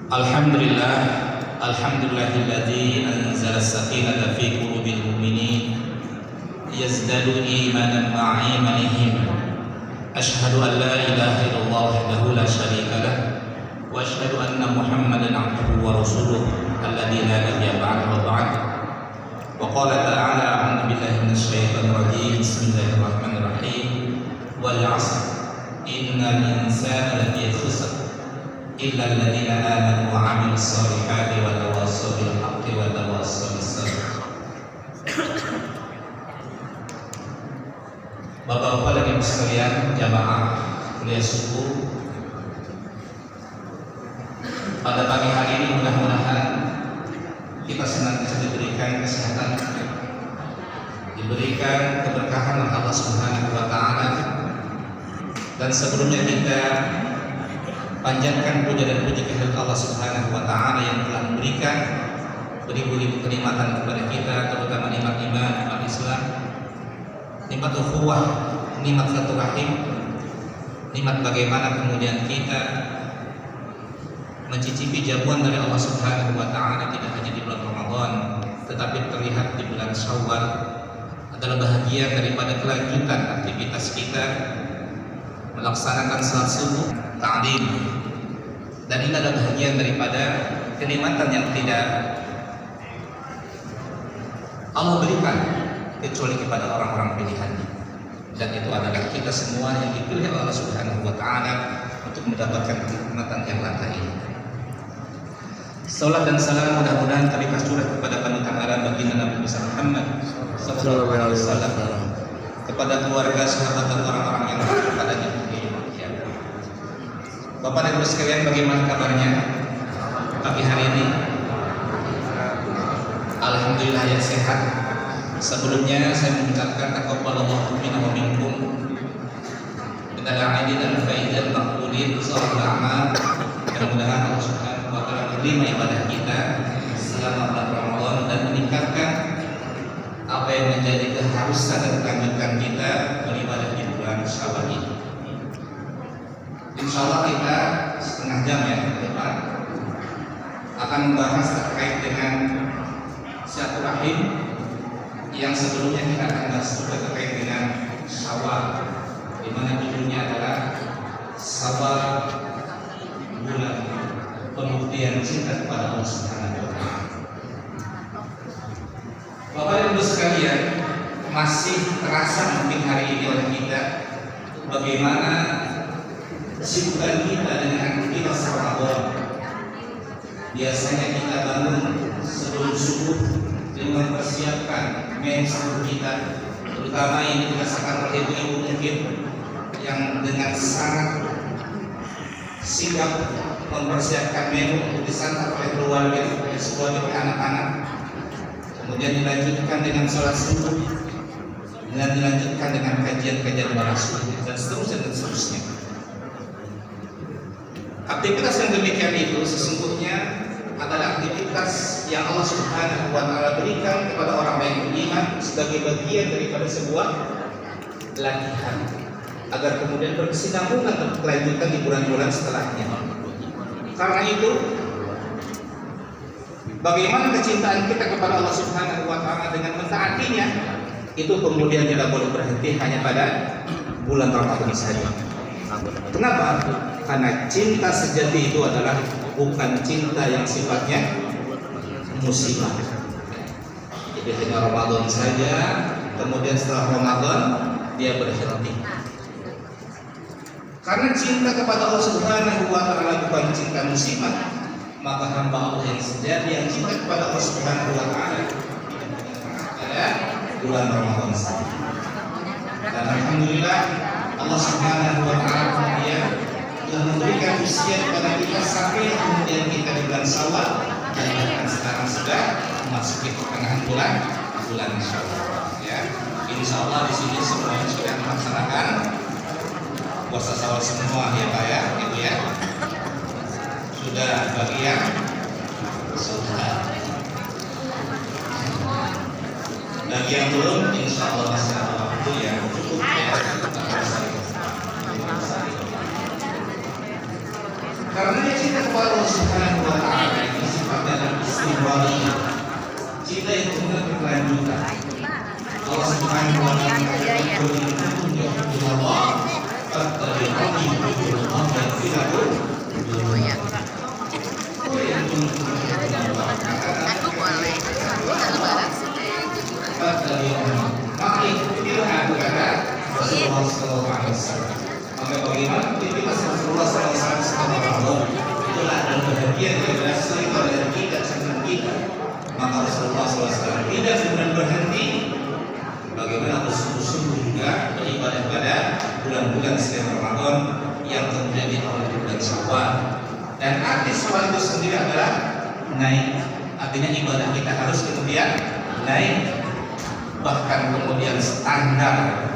Alhamdulillah, alhamdulillahilladzi anzala as-sakinata fi qulubil mu'minin yazdadu imanan ma'a imanihim. Asyhadu an la ilaha illallah wahdahu la syarika lah wa asyhadu anna Muhammadan 'abduhu wa rasuluh alladzi la nabiyya ba'dahu wa ba'd. Wa qala ta'ala a'udzu billahi minasy syaithanir rajim. Bismillahirrahmanirrahim. Wal 'asr innal insana lafi khusr illa alladziina aamanu wa 'amilus shalihaati wa tawassaw bil haqqi wa tawassaw bis sabr. Bapak-bapak dan ibu sekalian, jamaah kuliah subuh, pada pagi hari ini mudah-mudahan kita senantiasa diberikan kesehatan, diberikan keberkahan oleh Allah Subhanahu wa taala, dan sebelumnya kita panjatkan puja dan puji kehadirat Allah Subhanahu wa taala yang telah memberikan beribu-ribu kenikmatan kepada kita, terutama nikmat iman, nikmat Islam, nikmat ukhuwah, nikmat silaturahim, nikmat bagaimana kemudian kita mencicipi jamuan dari Allah Subhanahu wa taala tidak hanya di bulan Ramadan, tetapi terlihat di bulan Syawal adalah bahagian daripada kelanjutan aktivitas kita melaksanakan salat subuh, ta'lim, dan ini adalah bahagian daripada kenikmatan yang tidak Allah berikan kecuali kepada orang-orang pilihannya, dan itu adalah kita semua yang dipilih oleh Allah Subhanahu wa taala untuk mendapatkan kenikmatan yang langka ini. Salat dan salam mudah-mudahan terlimpah curah kepada panutan alam baginda Nabi Muhammad sallallahu alaihi wasallam, kepada keluarga, sahabat dan orang-orang yang kepadanya. Bapak dan ibu sekalian, bagaimana kabarnya pagi hari ini? Alhamdulillah yang sehat. Sebelumnya saya mengucapkan taqabbalallahu minna wa minkum minal a'idin dan faizal maqbulin sallallahu a'mal. Mudah-mudahan Allah Subhanahu wa taala menerima ibadah kita selama bulan Ramadan dan meningkatkan apa yang menjadi keharusan dan kelanjutan kita beribadah di bulan Syawal ini. Insyaallah kita setengah jam ya ke depan akan membahas terkait dengan silaturahim yang sebelumnya kita akan bahas juga terkait dengan Syawal, di mana judulnya adalah Sabar Bulan Pembuktian Cinta kepada Allah Subhanahu wa taala. Bapak dan Ibu sekalian, masih terasa mungkin hari ini oleh kita bagaimana kesibukan kita dengan aktivitas Ramadan. Biasanya kita bangun sebelum subuh dengan mempersiapkan menu kita, terutama yang dirasakan oleh ibu-ibu mungkin yang dengan sangat sigap mempersiapkan menu untuk disantap oleh keluarga, oleh keluarga anak-anak. Kemudian dilanjutkan dengan sholat subuh, dan dilanjutkan dengan kajian-kajian Rasul dan seterusnya dan seterusnya. Aktivitas yang demikian itu sesungguhnya adalah aktivitas yang Allah Subhanahu wa taala berikan kepada orang yang beriman sebagai bagian daripada sebuah latihan agar kemudian berkesinambungan dan kelanjutan di bulan-bulan setelahnya. Karena itu, bagaimana kecintaan kita kepada Allah Subhanahu wa taala dengan mentaatinya itu kemudian tidak boleh berhenti hanya pada bulan Ramadan saja. Kenapa? Karena cinta sejati itu adalah bukan cinta yang sifatnya musibah. Jadi hanya Ramadan saja, kemudian setelah Ramadan dia berhenti. Karena cinta kepada Allah Subhanahu wa taala bukan cinta musibah, maka hamba Allah yang sejati yang cinta kepada Allah Subhanahu wa taala pada bulan Ramadan saja. Dan alhamdulillah Allah Subhanahu wa taala kemudian telah memberikan usia kepada kita sampai kemudian kita di bulan Syawal, dan bahkan sekarang sudah memasuki pertengahan bulan Syawal. Ya, insya Allah di sini semuanya sudah melaksanakan puasa Syawal semua ya Pak ya, Ibu ya. Sudah bagian sudah. Bagi yang belum, insya Allah masih ada waktu yang cukup ya. Karena dia cinta kepada Allah Subhanahu wa Ta'ala ini sifatnya adalah istimrariyah, cinta yang kemudian berkelanjutan. Allah Subhanahu wa Ta'ala berfirman, "Ya Allah, fattabi'uni yuhibbukumullah wa yaghfir lakum dzunubakum." Aku boleh. Maka itulah aku kata Rasulullah SAW. Maka bagaimana itulah Rasulullah SAW itulah adalah bahagian daripada cerita dari kita tentang kita. Maka Rasulullah SAW tidak kemudian berhenti. Bagaimana bersungguh-sungguh juga beribadah pada bulan-bulan selain Ramadan yang kemudian diawali bulan Syawal. Dan arti Syawal itu sendiri adalah naik. Artinya ibadah kita harus kemudian naik, bahkan kemudian standar